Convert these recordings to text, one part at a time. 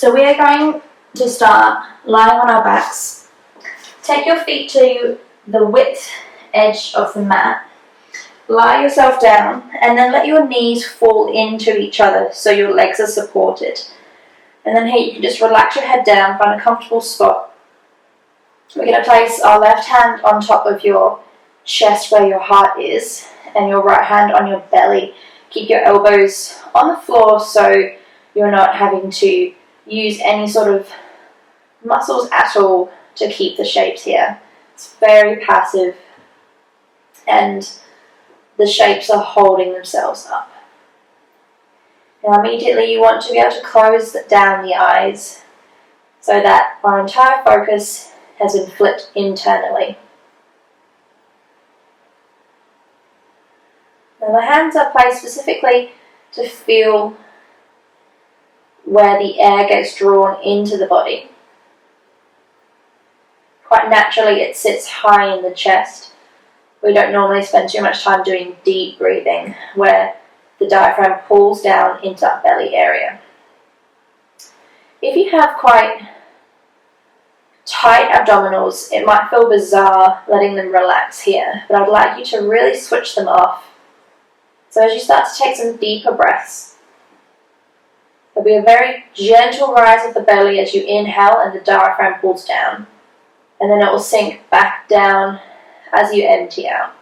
So we are going to start lying on our backs. Take your feet to the width edge of the mat. Lie yourself down and then let your knees fall into each other so your legs are supported. And then here you can just relax your head down, find a comfortable spot. We're going to place our left hand on top of your chest where your heart is and your right hand on your belly. Keep your elbows on the floor so you're not having to use any sort of muscles at all to keep the shapes here. It's very passive and the shapes are holding themselves up. Now immediately you want to be able to close down the eyes so that our entire focus has been flipped internally. Now the hands are placed specifically to feel where the air gets drawn into the body. Quite naturally it sits high in the chest. We don't normally spend too much time doing deep breathing where the diaphragm pulls down into that belly area. If you have quite tight abdominals, it might feel bizarre letting them relax here, but I'd like you to really switch them off. So as you start to take some deeper breaths, there'll be a very gentle rise of the belly as you inhale and the diaphragm pulls down, and then it will sink back down as you empty out.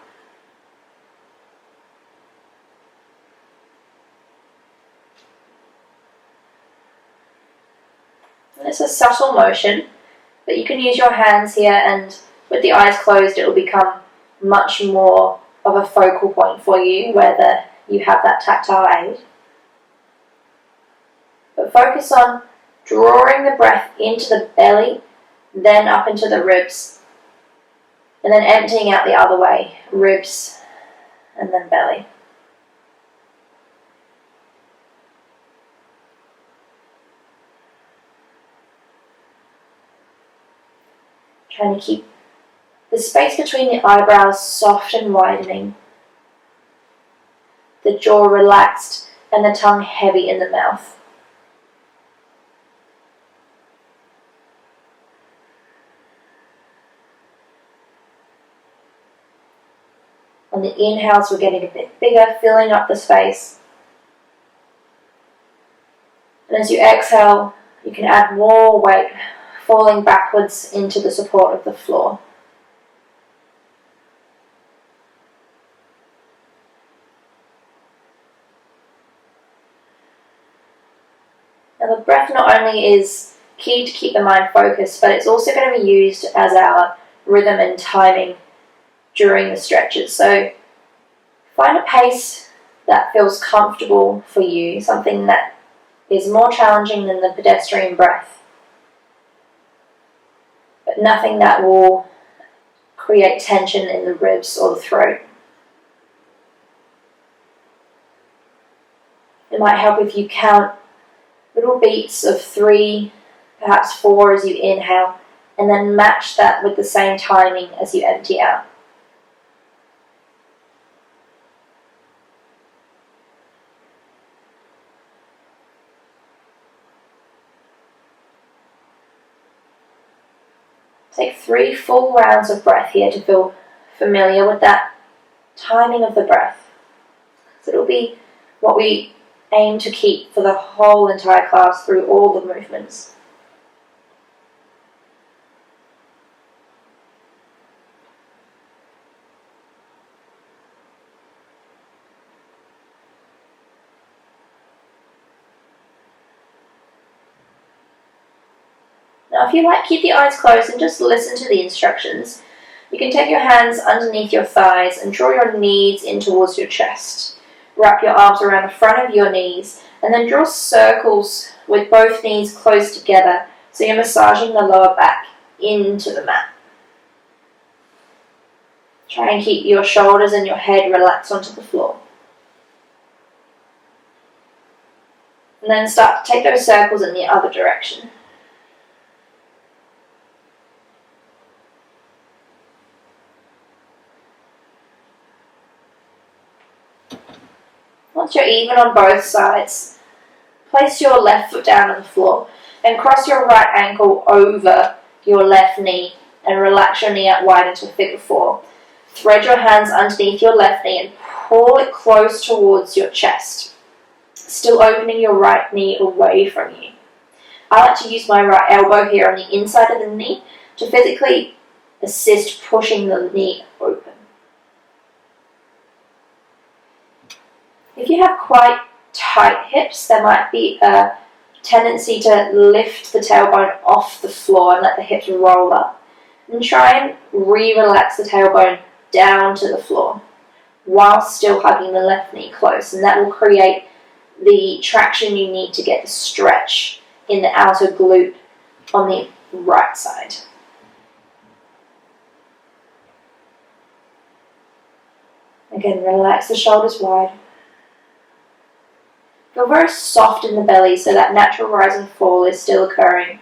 And it's a subtle motion, but you can use your hands here, and with the eyes closed it will become much more of a focal point for you, whether you have that tactile aid. But focus on drawing the breath into the belly, then up into the ribs, and then emptying out the other way, ribs and then belly. Trying to keep the space between the eyebrows soft and widening, the jaw relaxed and the tongue heavy in the mouth. On the inhales, we're getting a bit bigger, filling up the space. And as you exhale, you can add more weight, falling backwards into the support of the floor. Now the breath not only is key to keep the mind focused, but it's also going to be used as our rhythm and timing during the stretches. So find a pace that feels comfortable for you, something that is more challenging than the pedestrian breath, but nothing that will create tension in the ribs or the throat. It might help if you count little beats of 3, perhaps 4 as you inhale, and then match that with the same timing as you empty out. Take 3 full rounds of breath here to feel familiar with that timing of the breath. So it'll be what we aim to keep for the whole entire class through all the movements. Now if you like, keep the eyes closed and just listen to the instructions. You can take your hands underneath your thighs and draw your knees in towards your chest. Wrap your arms around the front of your knees and then draw circles with both knees close together so you're massaging the lower back into the mat. Try and keep your shoulders and your head relaxed onto the floor. And then start to take those circles in the other direction. Once you're even on both sides, place your left foot down on the floor And cross your right ankle over your left knee and relax your knee out wide into a figure 4. Thread your hands underneath your left knee and pull it close towards your chest, still opening your right knee away from you. I like to use my right elbow here on the inside of the knee to physically assist pushing the knee open. If you have quite tight hips, there might be a tendency to lift the tailbone off the floor and let the hips roll up. And try and re-relax the tailbone down to the floor while still hugging the left knee close, and that will create the traction you need to get the stretch in the outer glute on the right side. Again, relax the shoulders wide. Feel very soft in the belly so that natural rise and fall is still occurring.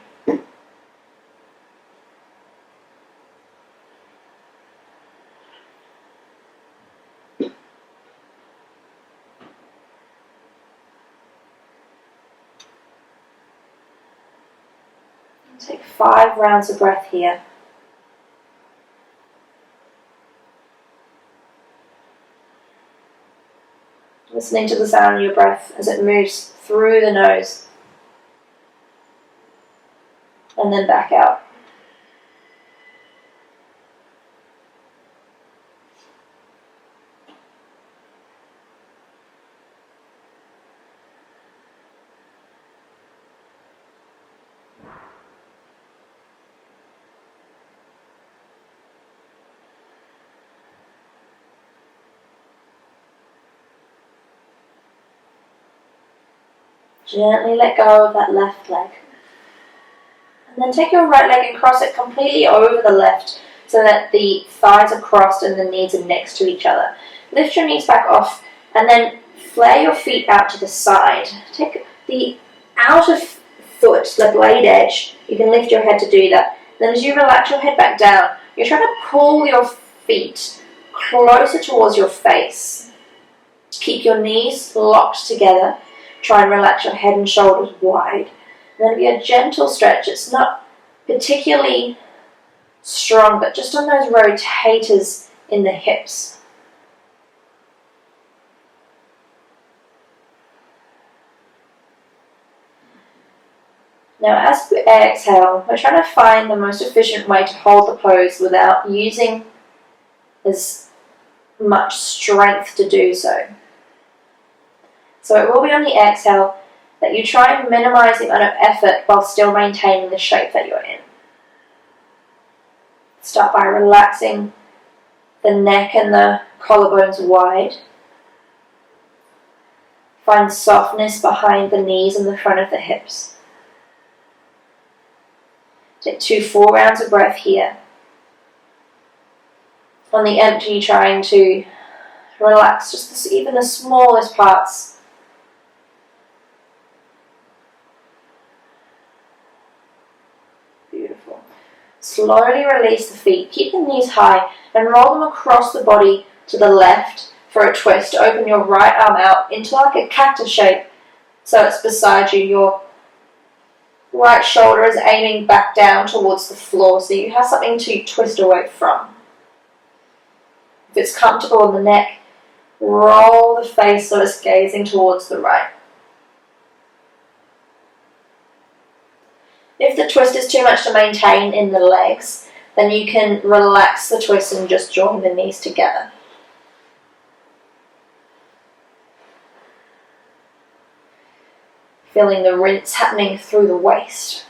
Take 5 rounds of breath here. Listening to the sound of your breath as it moves through the nose and then back out. Gently let go of that left leg. And then take your right leg and cross it completely over the left so that the thighs are crossed and the knees are next to each other. Lift your knees back off and then flare your feet out to the side. Take the outer foot, the blade edge. You can lift your head to do that. Then as you relax your head back down, you're trying to pull your feet closer towards your face. Keep your knees locked together. Try and relax your head and shoulders wide. And then it'll be a gentle stretch. It's not particularly strong, but just on those rotators in the hips. Now as we exhale, we're trying to find the most efficient way to hold the pose without using as much strength to do so. So it will be on the exhale that you try and minimize the amount of effort while still maintaining the shape that you're in. Start by relaxing the neck and the collarbones wide. Find softness behind the knees and the front of the hips. Take 2 full rounds of breath here. On the empty, trying to relax just even the smallest parts. Beautiful. Slowly release the feet. Keep the knees high and roll them across the body to the left for a twist. Open your right arm out into like a cactus shape so it's beside you. Your right shoulder is aiming back down towards the floor so you have something to twist away from. If it's comfortable in the neck, roll the face so it's gazing towards the right. If the twist is too much to maintain in the legs, then you can relax the twist and just join the knees together. Feeling the rinse happening through the waist.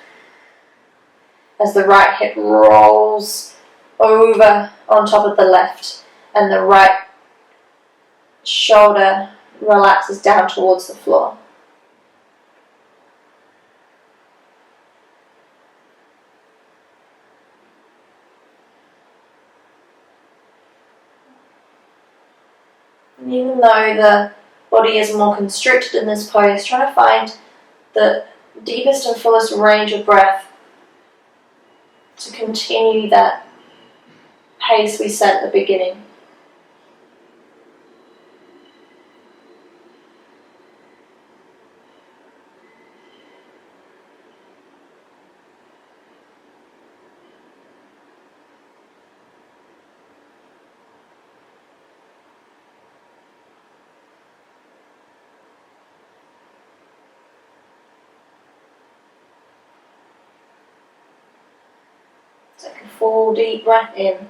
As the right hip rolls over on top of the left and the right shoulder relaxes down towards the floor. And even though the body is more constricted in this pose, try to find the deepest and fullest range of breath to continue that pace we set at the beginning. Take a full deep breath in.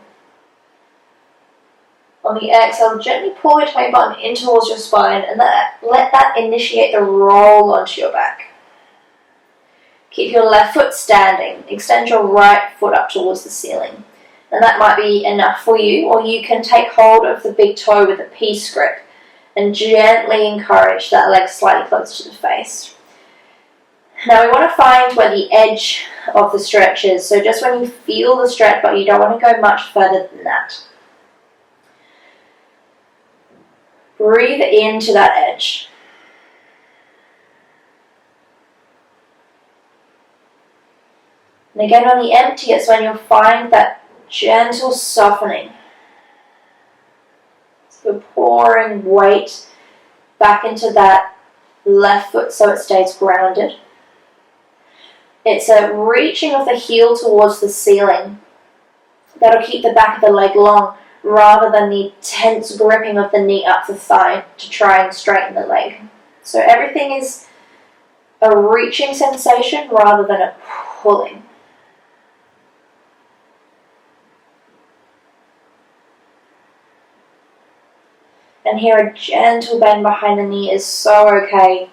On the exhale, gently pull your tummy button in towards your spine and let that initiate the roll onto your back. Keep your left foot standing. Extend your right foot up towards the ceiling. And that might be enough for you, or you can take hold of the big toe with a peace grip and gently encourage that leg slightly closer to the face. Now we want to find where the edge of the stretch is. So just when you feel the stretch, but you don't want to go much further than that. Breathe into that edge. And again on the empty, it's when you'll find that gentle softening. So you're pouring weight back into that left foot so it stays grounded. It's a reaching of the heel towards the ceiling. That'll keep the back of the leg long, rather than the tense gripping of the knee up the thigh to try and straighten the leg. So everything is a reaching sensation rather than a pulling. And here a gentle bend behind the knee is so okay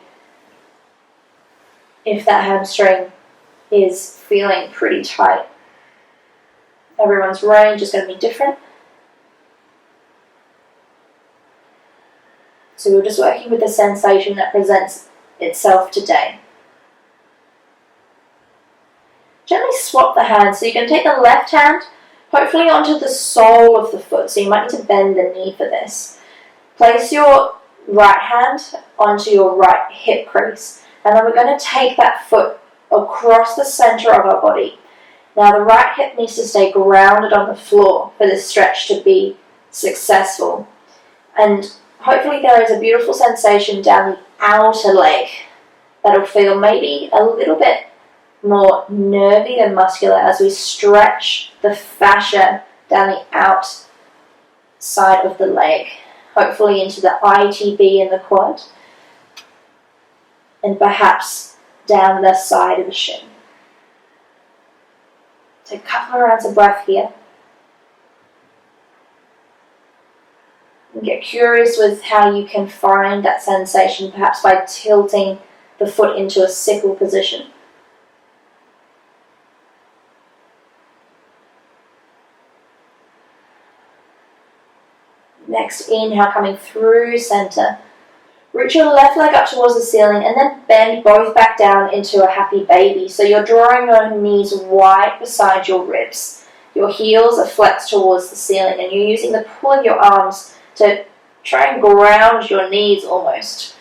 if that hamstring is feeling pretty tight. Everyone's range is going to be different. So we're just working with the sensation that presents itself today. Gently swap the hands. So you can take the left hand, hopefully onto the sole of the foot. So you might need to bend the knee for this. Place your right hand onto your right hip crease. And then we're going to take that foot across the center of our body. Now the right hip needs to stay grounded on the floor for this stretch to be successful. And hopefully there is a beautiful sensation down the outer leg that'll feel maybe a little bit more nervy than muscular as we stretch the fascia down the outside of the leg, hopefully into the ITB in the quad, and perhaps down the side of the shin. Take a couple of rounds of breath here. And get curious with how you can find that sensation, perhaps by tilting the foot into a sickle position. Next, inhale, coming through center. Reach your left leg up towards the ceiling and then bend both back down into a happy baby. So you're drawing your knees wide beside your ribs. Your heels are flexed towards the ceiling and you're using the pull of your arms to try and ground your knees almost.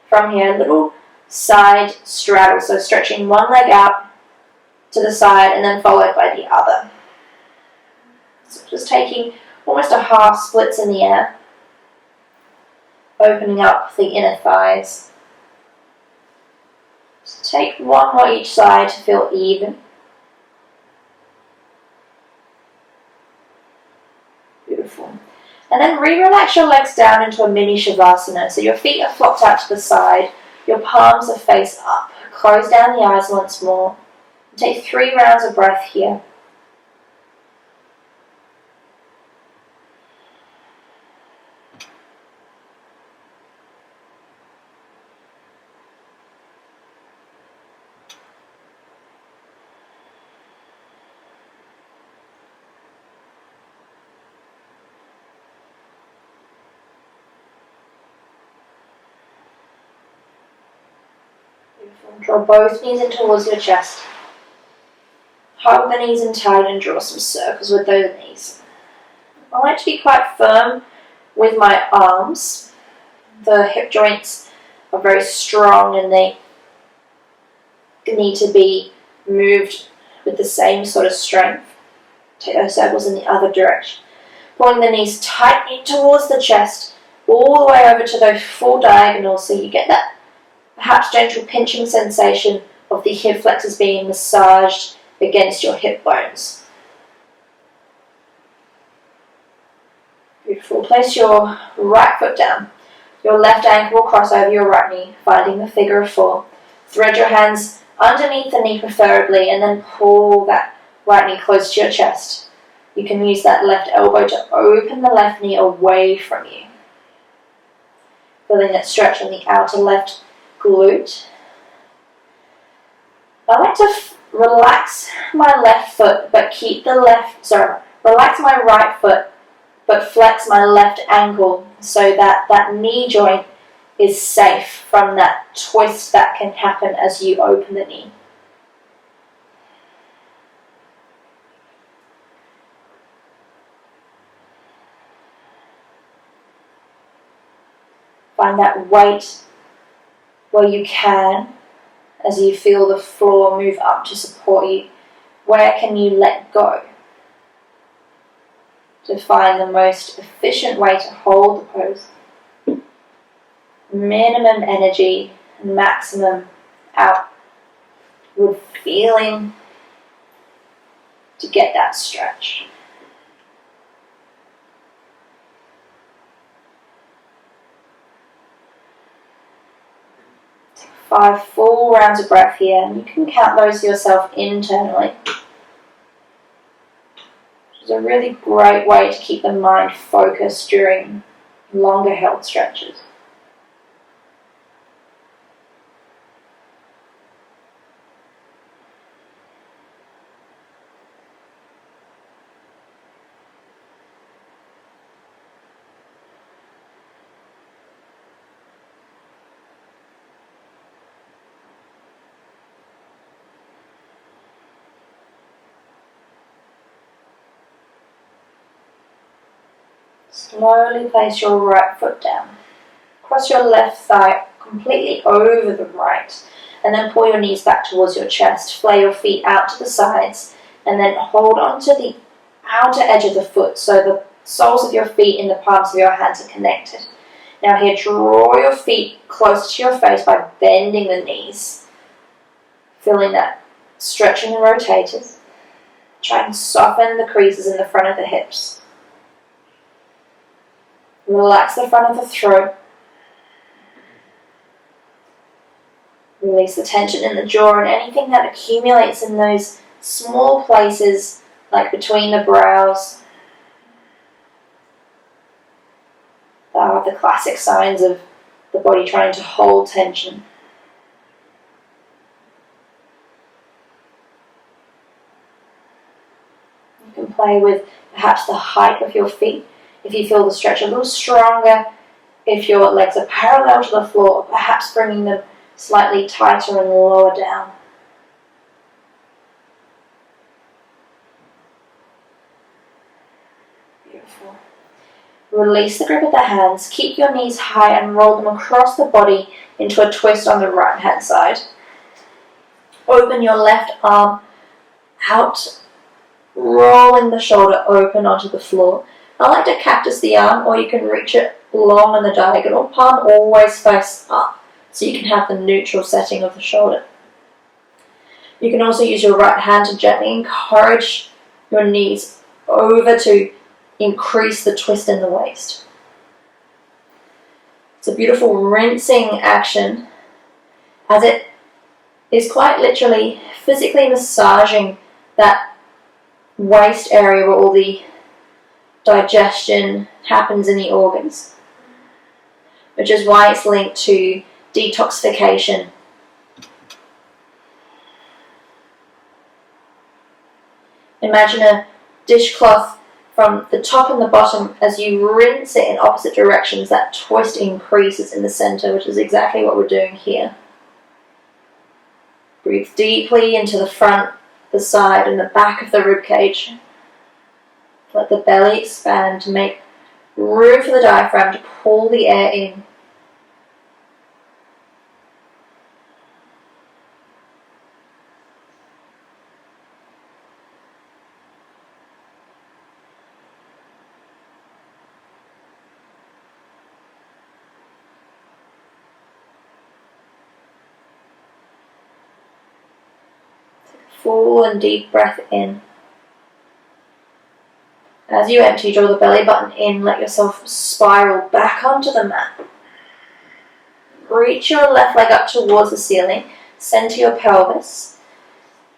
From here, a little side straddle, so stretching one leg out to the side and then followed by the other. So just taking almost a half splits in the air, opening up the inner thighs. Just take one more each side to feel even. Beautiful. And then re-relax your legs down into a mini Shavasana. So your feet are flopped out to the side, your palms are face up. Close down the eyes once more. Take 3 rounds of breath here. Draw both knees in towards your chest. Hug the knees in tight and draw some circles with those knees. I like to be quite firm with my arms. The hip joints are very strong and they need to be moved with the same sort of strength. Take those circles in the other direction. Pulling the knees tight in towards the chest, all the way over to those full diagonals so you get that perhaps gentle pinching sensation of the hip flexors being massaged against your hip bones. Beautiful. Place your right foot down. Your left ankle will cross over your right knee, finding the figure of 4. Thread your hands underneath the knee preferably, and then pull that right knee close to your chest. You can use that left elbow to open the left knee away from you. Feeling that stretch on the outer left glute. I like to relax my left foot, but relax my right foot, but flex my left ankle so that that knee joint is safe from that twist that can happen as you open the knee. Find that weight where you can as you feel the floor move up to support you. Where can you let go to find the most efficient way to hold the pose? Minimum energy, maximum outward feeling to get that stretch. Take 5 full rounds of breath here, and you can count those yourself internally. It's a really great way to keep the mind focused during longer held stretches. Slowly place your right foot down. Cross your left thigh completely over the right, and then pull your knees back towards your chest. Flay your feet out to the sides, and then hold on to the outer edge of the foot so the soles of your feet and the palms of your hands are connected. Now here, draw your feet close to your face by bending the knees. Feeling that stretching and rotating. Try and soften the creases in the front of the hips. Relax the front of the throat. Release the tension in the jaw and anything that accumulates in those small places, like between the brows. Are the classic signs of the body trying to hold tension. You can play with perhaps the height of your feet. If you feel the stretch a little stronger, if your legs are parallel to the floor, perhaps bringing them slightly tighter and lower down. Beautiful. Release the grip of the hands, keep your knees high and roll them across the body into a twist on the right hand side. Open your left arm out, rolling the shoulder open onto the floor. I like to cactus the arm, or you can reach it long in the diagonal. Palm always face up, so you can have the neutral setting of the shoulder. You can also use your right hand to gently encourage your knees over to increase the twist in the waist. It's a beautiful rinsing action, as it is quite literally physically massaging that waist area where all the digestion happens in the organs, which is why it's linked to detoxification. Imagine a dishcloth from the top and the bottom. As you rinse it in opposite directions, that twist increases in the center, which is exactly what we're doing here. Breathe deeply into the front, the side, and the back of the rib cage. Let the belly expand to make room for the diaphragm to pull the air in. Take a full and deep breath in. As you empty, draw the belly button in, let yourself spiral back onto the mat. Reach your left leg up towards the ceiling, center your pelvis,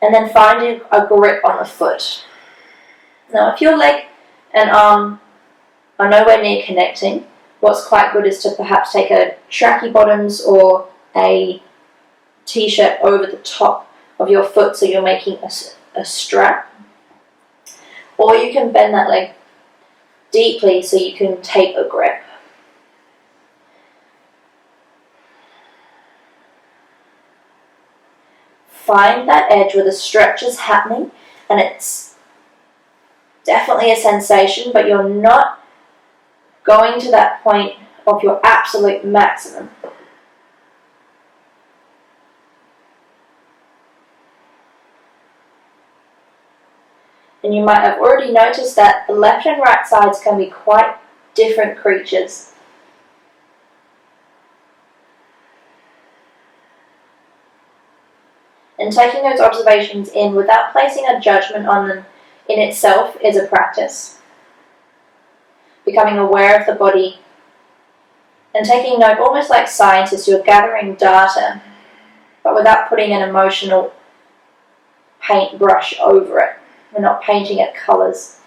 and then finding a grip on the foot. Now, if your leg and arm are nowhere near connecting, what's quite good is to perhaps take a tracky bottoms or a t-shirt over the top of your foot so you're making a strap. Or you can bend that leg deeply so you can take a grip. Find that edge where the stretch is happening, and it's definitely a sensation, but you're not going to that point of your absolute maximum. And you might have already noticed that the left and right sides can be quite different creatures. And taking those observations in without placing a judgment on them in itself is a practice. Becoming aware of the body and taking note, almost like scientists, you're gathering data, but without putting an emotional paintbrush over it. We're not painting it colours.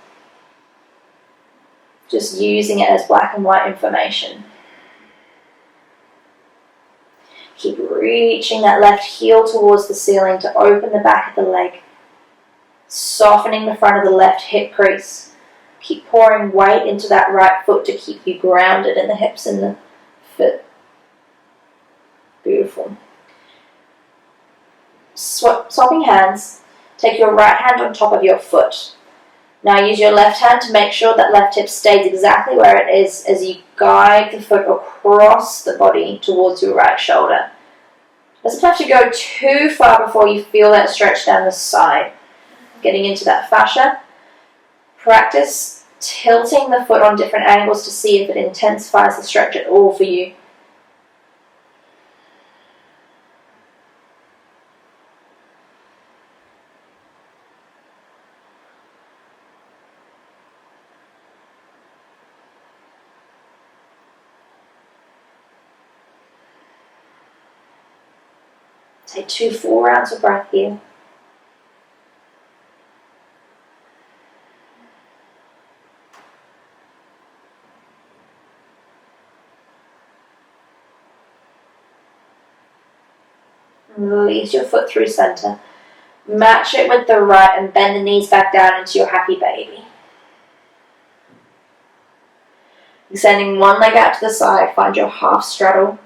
Just using it as black and white information. Keep reaching that left heel towards the ceiling to open the back of the leg. Softening the front of the left hip crease. Keep pouring weight into that right foot to keep you grounded in the hips and the foot. Beautiful. Swapping hands. Take your right hand on top of your foot. Now use your left hand to make sure that left hip stays exactly where it is as you guide the foot across the body towards your right shoulder. Doesn't have to go too far before you feel that stretch down the side. Getting into that fascia. Practice tilting the foot on different angles to see if it intensifies the stretch at all for you. Take 2 full rounds of breath here. Release your foot through center. Match it with the right and bend the knees back down into your happy baby. Extending one leg out to the side, find your half straddle.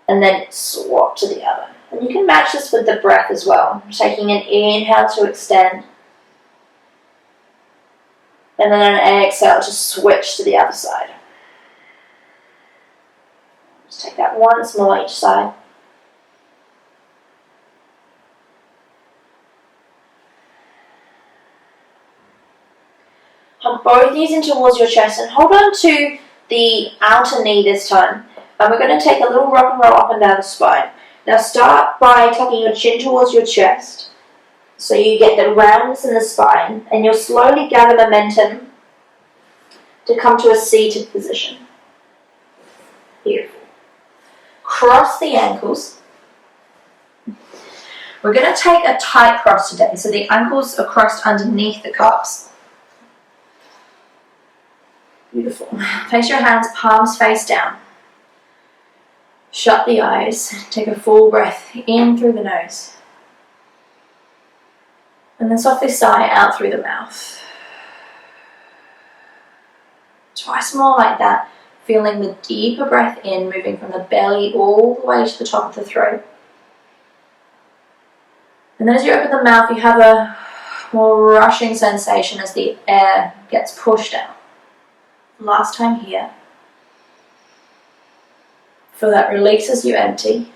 And then swap to the other. And you can match this with the breath as well. Taking an inhale to extend. And then an exhale to switch to the other side. Just take that once more each side. Hug both knees in towards your chest and hold on to the outer knee this time. And we're going to take a little rock and roll up and down the spine. Now start by tucking your chin towards your chest so you get the roundness in the spine, and you'll slowly gather momentum to come to a seated position. Beautiful. Cross the ankles. We're going to take a tight cross today, so the ankles are crossed underneath the calves. Beautiful. Place your hands palms face down. Shut the eyes. Take a full breath in through the nose. And then softly sigh out through the mouth. Twice more like that. Feeling the deeper breath in, moving from the belly all the way to the top of the throat. And then as you open the mouth, you have a more rushing sensation as the air gets pushed out. Last time here. Feel that release as you empty.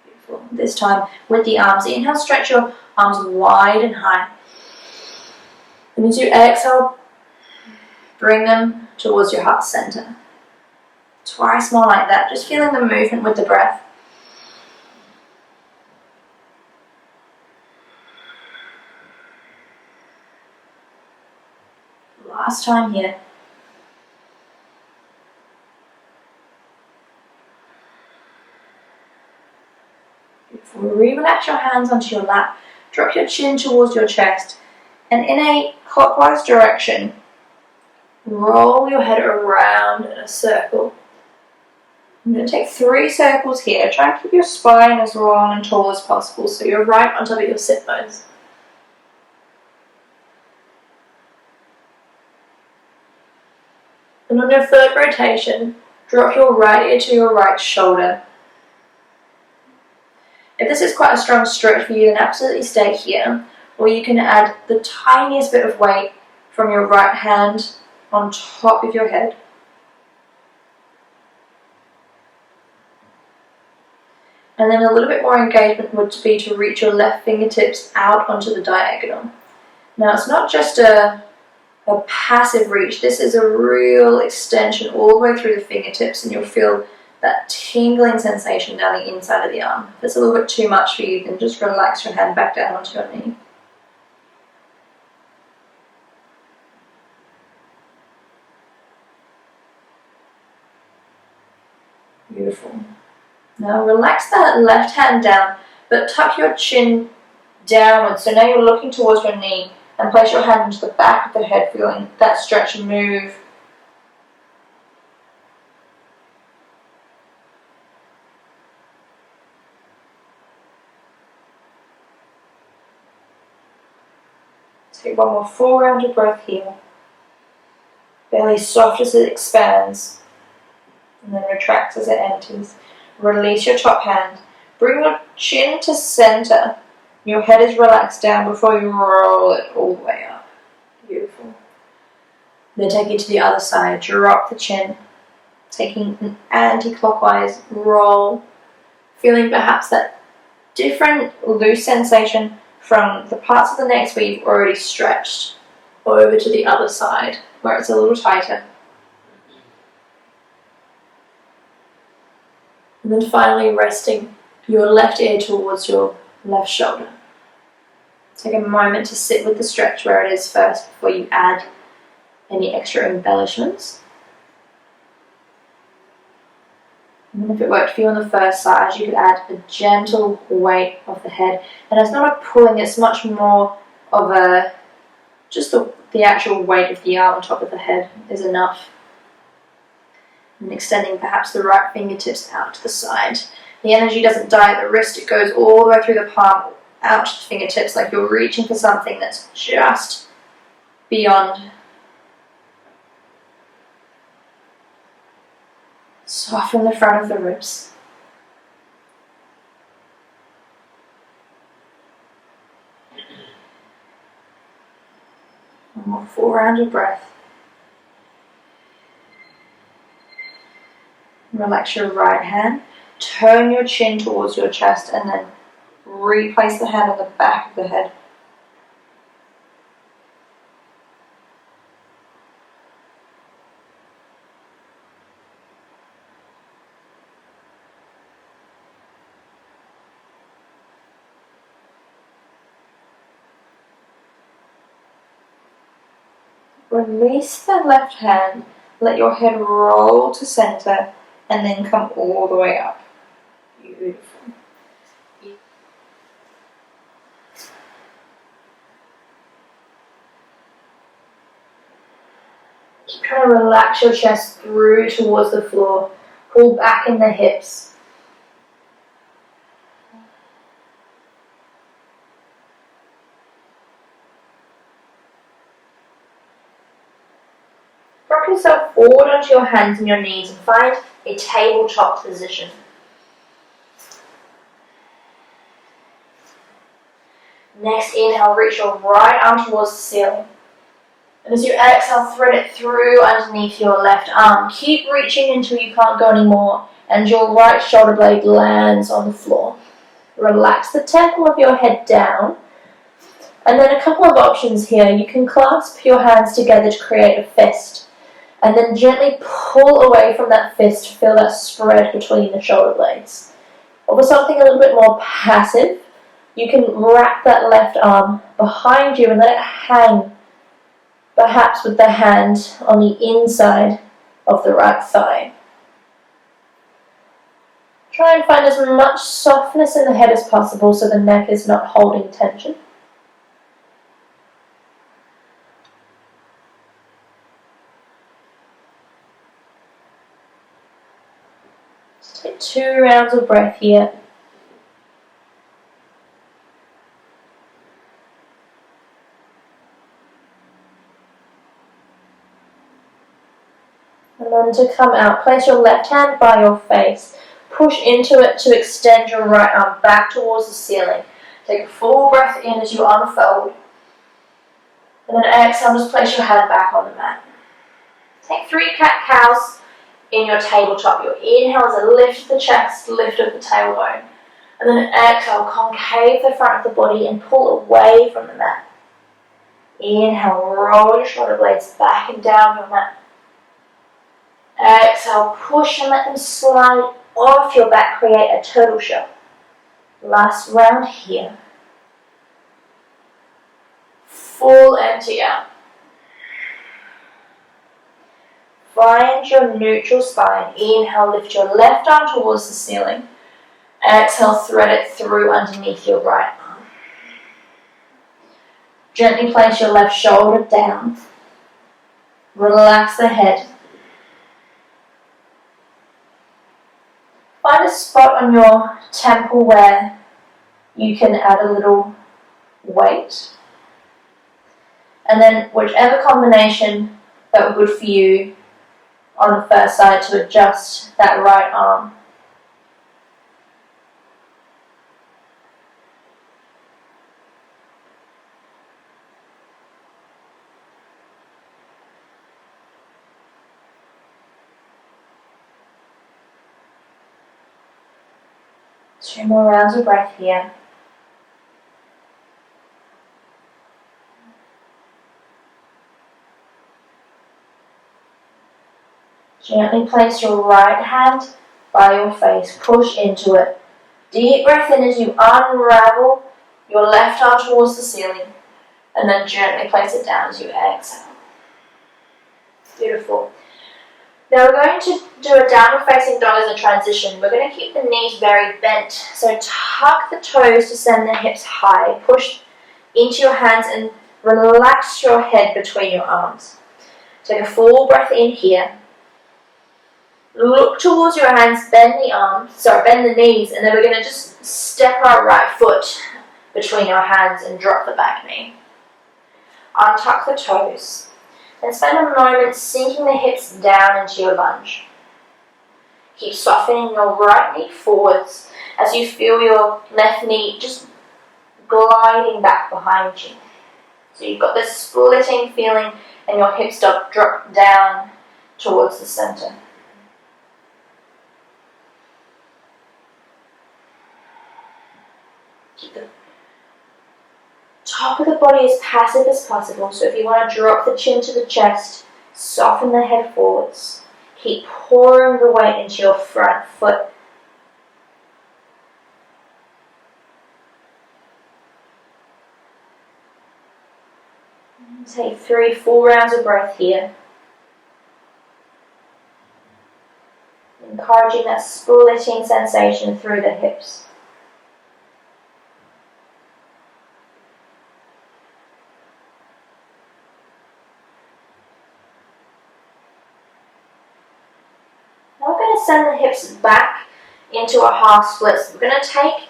Beautiful. This time with the arms. Inhale, stretch your arms wide and high. And as you exhale, bring them towards your heart center. Twice more like that. Just feeling the movement with the breath. Last time here. Relax your hands onto your lap. Drop your chin towards your chest. And in a clockwise direction, roll your head around in a circle. I'm going to take 3 circles here. Try and keep your spine as long and tall as possible so you're right on top of your sit bones. And on your 3rd rotation, drop your right ear to your right shoulder. If this is quite a strong stretch for you, then absolutely stay here. Or you can add the tiniest bit of weight from your right hand on top of your head. And then a little bit more engagement would be to reach your left fingertips out onto the diagonal. Now it's not just a passive reach, this is a real extension all the way through the fingertips, and you'll feel that tingling sensation down the inside of the arm. If it's a little bit too much for you, then just relax your hand back down onto your knee. Beautiful. Now relax that left hand down, but tuck your chin downwards. So now you're looking towards your knee, and place your hand into the back of the head, feeling that stretch and move. Take one more full round of breath here. Belly soft as it expands, and then retracts as it empties. Release your top hand. Bring your chin to center. Your head is relaxed down before you roll it all the way up. Beautiful. Then take it to the other side. Drop the chin. Taking an anti-clockwise roll. Feeling perhaps that different loose sensation from the parts of the neck where you've already stretched over to the other side where it's a little tighter. And then finally resting your left ear towards your left shoulder. Take a moment to sit with the stretch where it is first before you add any extra embellishments. And if it worked for you on the first side, you could add a gentle weight of the head. And it's not a pulling, it's much more of just the actual weight of the arm on top of the head is enough. And extending perhaps the right fingertips out to the side. The energy doesn't die at the wrist, it goes all the way through the palm, out to the fingertips, like you're reaching for something that's just beyond. Soften the front of the ribs. One more full round of breath. Relax your right hand. Turn your chin towards your chest and then replace the hand on the back of the head. Release the left hand, let your head roll to center, and then come all the way up. Beautiful. Keep trying to relax your chest through towards the floor. Pull back in the hips. Rock yourself forward onto your hands and your knees and find a tabletop position. Next inhale, reach your right arm towards the ceiling. And as you exhale, thread it through underneath your left arm. Keep reaching until you can't go anymore and your right shoulder blade lands on the floor. Relax the temple of your head down. And then a couple of options here. You can clasp your hands together to create a fist. And then gently pull away from that fist to feel that spread between the shoulder blades. Or for something a little bit more passive, you can wrap that left arm behind you and let it hang, perhaps with the hand on the inside of the right thigh. Try and find as much softness in the head as possible so the neck is not holding tension. Just take 2 rounds of breath here. And then to come out, place your left hand by your face. Push into it to extend your right arm back towards the ceiling. Take a full breath in as you unfold. And then exhale, just place your hand back on the mat. Take 3 cat-cows in your tabletop. Your inhale is a lift of the chest, lift of the tailbone. And then exhale, concave the front of the body and pull away from the mat. Inhale, roll your shoulder blades back and down your mat. Exhale, push and let them slide off your back, create a turtle shell. Last round here. Full empty out. Find your neutral spine. Inhale, lift your left arm towards the ceiling. Exhale, thread it through underneath your right arm. Gently place your left shoulder down. Relax the head. Find a spot on your temple where you can add a little weight. And then whichever combination felt good for you on the first side to adjust that right arm. Two more rounds of breath here. Gently place your right hand by your face. Push into it. Deep breath in as you unravel your left arm towards the ceiling. And then gently place it down as you exhale. Beautiful. Now we're going to do a downward facing dog as a transition. We're going to keep the knees very bent. So tuck the toes to send the hips high. Push into your hands and relax your head between your arms. Take a full breath in here. Look towards your hands, bend the knees, and then we're going to just step our right foot between your hands and drop the back knee. Untuck the toes. And spend a moment sinking the hips down into your lunge. Keep softening your right knee forwards as you feel your left knee just gliding back behind you. So you've got this splitting feeling and your hips drop down towards the center. Keep the top of the body as passive as possible. So if you want to drop the chin to the chest, soften the head forwards. Keep pouring the weight into your front foot. Take 3 full rounds of breath here. Encouraging that splitting sensation through the hips. Now we're going to send the hips back into a half split. So we're going to take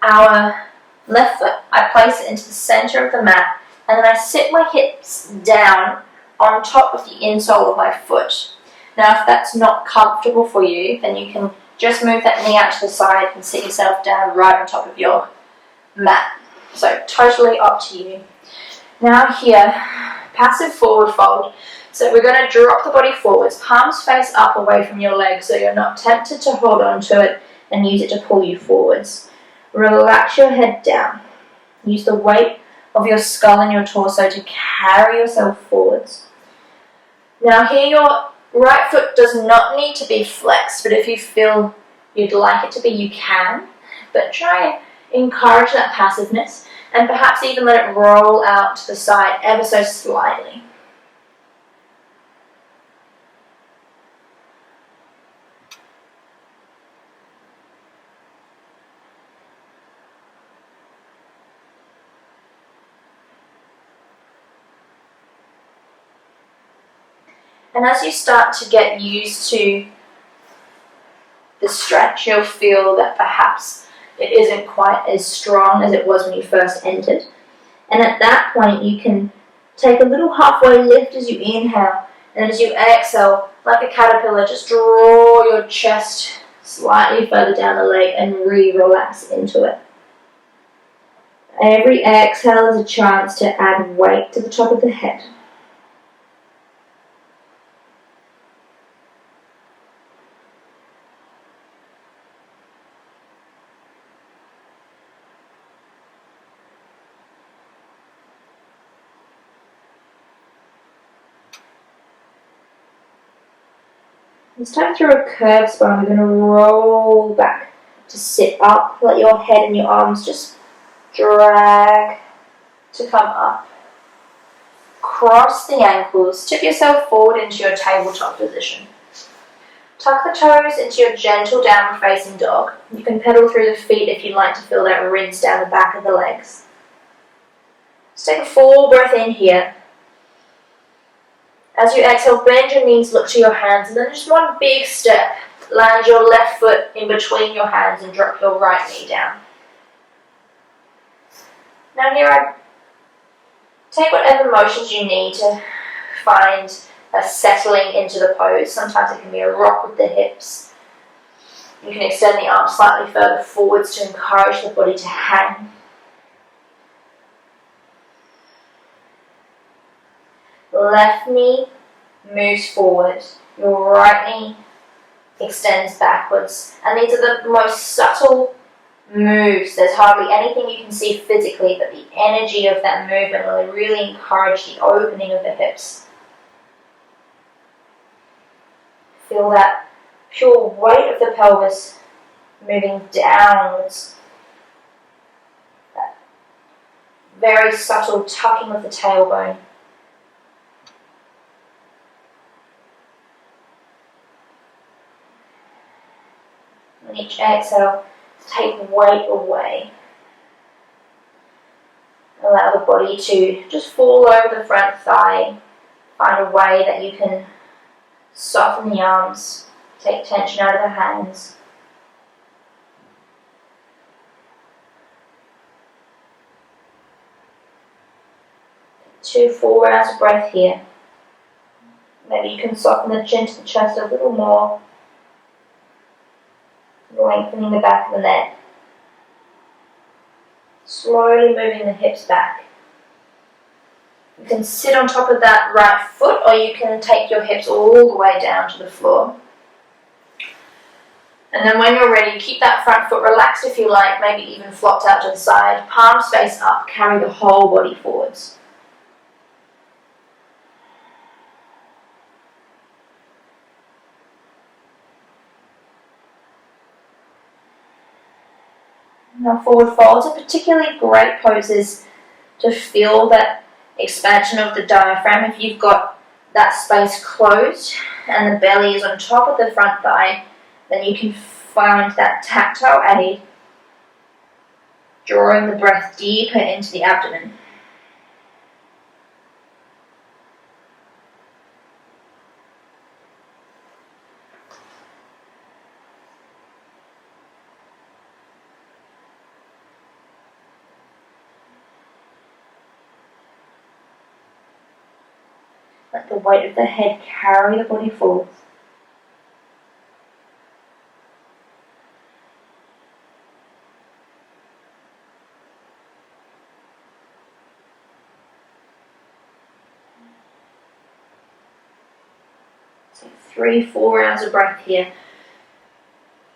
our left foot, I place it into the center of the mat, and then I sit my hips down on top of the insole of my foot. Now if that's not comfortable for you, then you can just move that knee out to the side and sit yourself down right on top of your mat. So totally up to you. Now here, passive forward fold. So we're going to drop the body forwards, palms face up away from your legs so you're not tempted to hold on to it and use it to pull you forwards. Relax your head down. Use the weight of your skull and your torso to carry yourself forwards. Now here your right foot does not need to be flexed, but if you feel you'd like it to be, you can. But try and encourage that passiveness and perhaps even let it roll out to the side ever so slightly. And as you start to get used to the stretch, you'll feel that perhaps it isn't quite as strong as it was when you first entered. And at that point, you can take a little halfway lift as you inhale, and as you exhale, like a caterpillar, just draw your chest slightly further down the leg and re-relax into it. Every exhale is a chance to add weight to the top of the head. This time through a curved spine, we're going to roll back to sit up. Let your head and your arms just drag to come up. Cross the ankles. Tip yourself forward into your tabletop position. Tuck the toes into your gentle downward facing dog. You can pedal through the feet if you'd like to feel that rinse down the back of the legs. Just take a full breath in here. As you exhale, bend your knees, look to your hands, and then just one big step. Land your left foot in between your hands and drop your right knee down. Now here I take whatever motions you need to find a settling into the pose. Sometimes it can be a rock with the hips. You can extend the arms slightly further forwards to encourage the body to hang. Left knee moves forward, your right knee extends backwards. And these are the most subtle moves. There's hardly anything you can see physically, but the energy of that movement will really encourage the opening of the hips. Feel that pure weight of the pelvis moving downwards. That very subtle tucking of the tailbone. On each exhale, take weight away. Allow the body to just fall over the front thigh. Find a way that you can soften the arms, take tension out of the hands. Two full rounds of breath here. Maybe you can soften the chin to the chest a little more. Lengthening the back of the neck. Slowly moving the hips back. You can sit on top of that right foot, or you can take your hips all the way down to the floor. And then when you're ready, keep that front foot relaxed if you like, maybe even flopped out to the side, palms face up, carry the whole body forwards. Now forward folds are particularly great poses to feel that expansion of the diaphragm. If you've got that space closed and the belly is on top of the front thigh, then you can find that tactile aid, drawing the breath deeper into the abdomen. Let the weight of the head carry the body forward. Take 3-4 rounds of breath here.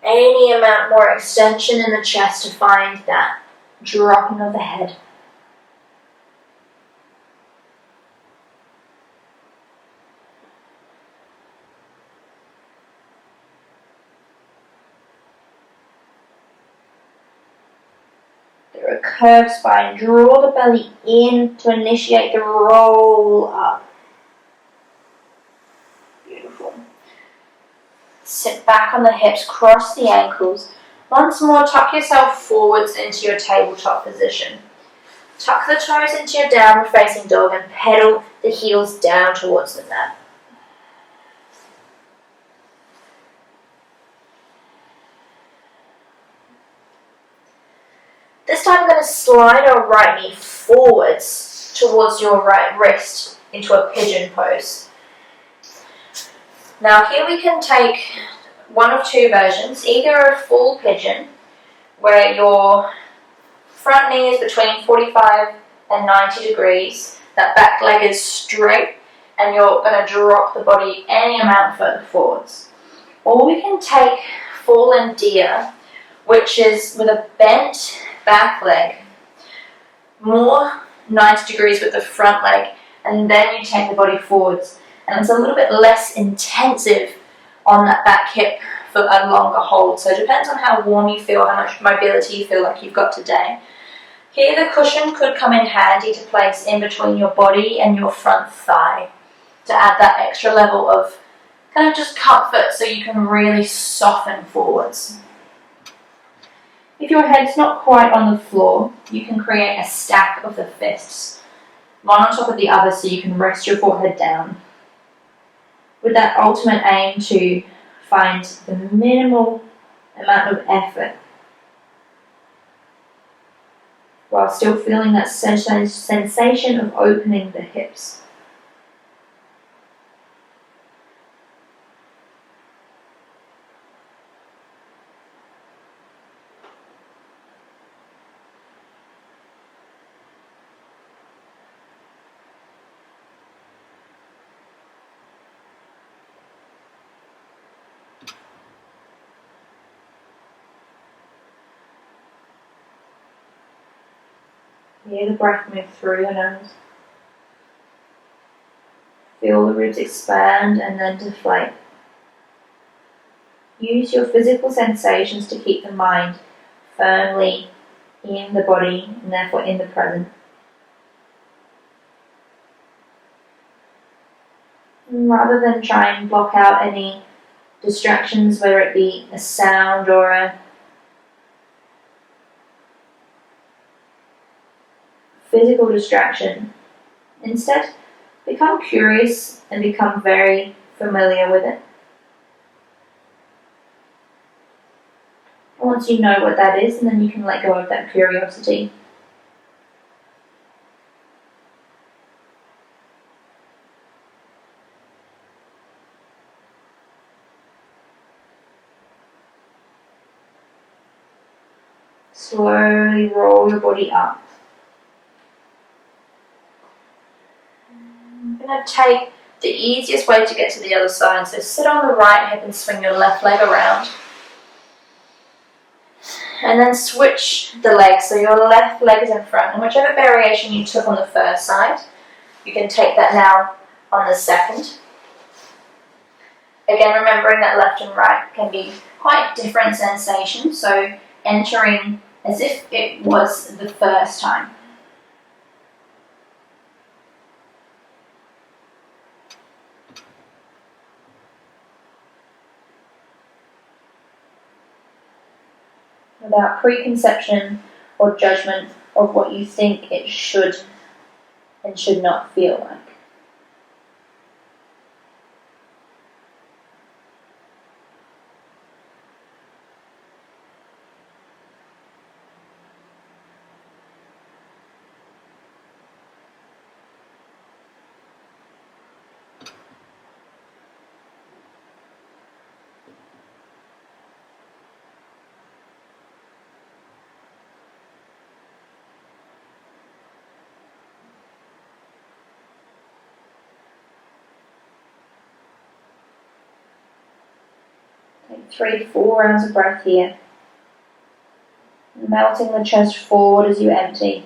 Any amount more extension in the chest to find that dropping of the head. A curved spine. Draw the belly in to initiate the roll up. Beautiful. Sit back on the hips, cross the ankles. Once more, tuck yourself forwards into your tabletop position. Tuck the toes into your downward facing dog and pedal the heels down towards the mat. This time I'm going to slide our right knee forwards towards your right wrist into a pigeon pose. Now here we can take one of two versions, either a full pigeon where your front knee is between 45 and 90 degrees, that back leg is straight and you're going to drop the body any amount further forwards. Or we can take fallen deer, which is with a bent back leg, more 90 degrees with the front leg, and then you take the body forwards. And it's a little bit less intensive on that back hip for a longer hold. So it depends on how warm you feel, how much mobility you feel like you've got today. Here the cushion could come in handy to place in between your body and your front thigh to add that extra level of kind of just comfort so you can really soften forwards. If your head's not quite on the floor, you can create a stack of the fists, one on top of the other so you can rest your forehead down, with that ultimate aim to find the minimal amount of effort while still feeling that sensation of opening the hips. Hear the breath move through your nose. Feel the ribs expand and then deflate. Use your physical sensations to keep the mind firmly in the body and therefore in the present. And rather than try and block out any distractions, whether it be a sound or a physical distraction, instead become curious and become very familiar with it. And once you know what that is, and then you can let go of that curiosity. Slowly roll your body up. I'm going to take the easiest way to get to the other side. So sit on the right hip and swing your left leg around. And then switch the legs. So your left leg is in front. And whichever variation you took on the first side, you can take that now on the second. Again, remembering that left and right can be quite different sensations. So entering as if it was the first time. Without preconception or judgment of what you think it should and should not feel like. Take 3 to 4 rounds of breath here. Melting the chest forward as you empty.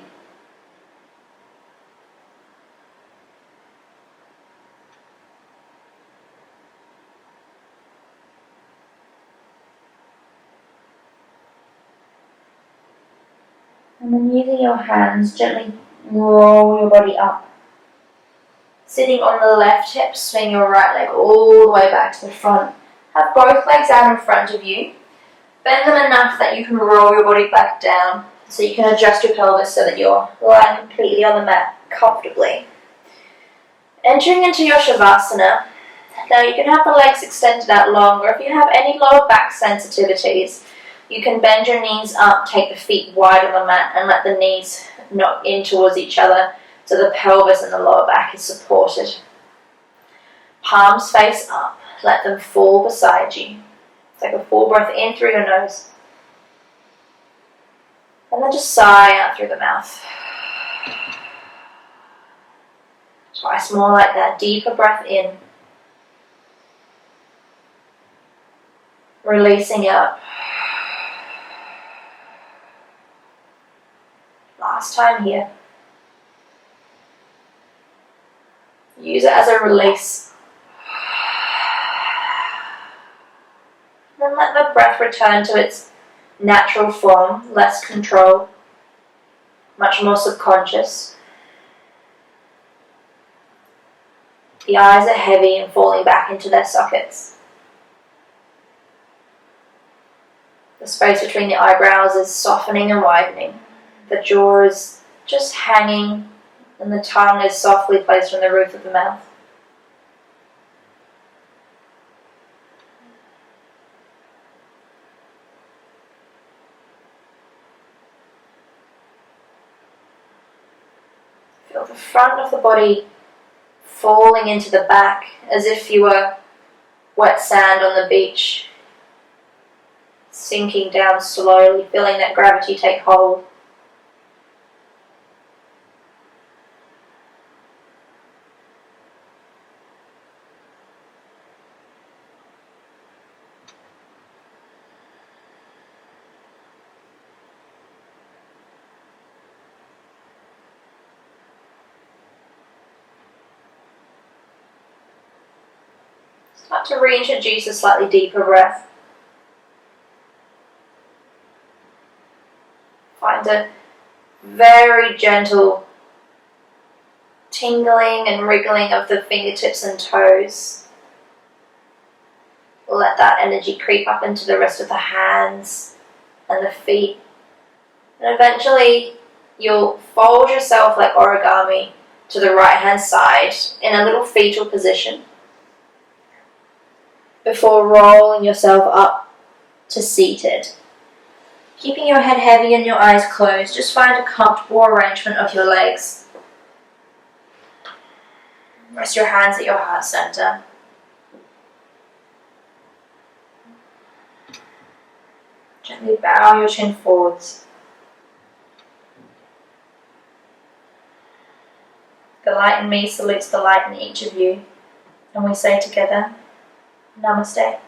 And then using your hands, gently roll your body up. Sitting on the left hip, swing your right leg all the way back to the front. Have both legs out in front of you. Bend them enough that you can roll your body back down so you can adjust your pelvis so that you're lying completely on the mat comfortably. Entering into your Shavasana. Now you can have the legs extended out longer. If you have any lower back sensitivities, You can bend your knees up, take the feet wide on the mat and let the knees knock in towards each other so the pelvis and the lower back is supported. Palms face up, let them fall beside you. Take a full breath in through your nose. And then just sigh out through the mouth. Twice more like that, deeper breath in. Releasing out. Last time here. Use it as a release. Then let the breath return to its natural form, less control, much more subconscious. The eyes are heavy and falling back into their sockets. The space between the eyebrows is softening and widening. The jaw is just hanging and the tongue is softly placed on the roof of the mouth. Feel the front of the body falling into the back as if you were wet sand on the beach, sinking down slowly, feeling that gravity take hold. Start to reintroduce a slightly deeper breath. Find a very gentle tingling and wriggling of the fingertips and toes. Let that energy creep up into the rest of the hands and the feet. And eventually you'll fold yourself like origami to the right hand side in a little fetal position, before rolling yourself up to seated. Keeping your head heavy and your eyes closed, just find a comfortable arrangement of your legs. Rest your hands at your heart center. Gently bow your chin forwards. The light in me salutes the light in each of you, and we say together, Namaste.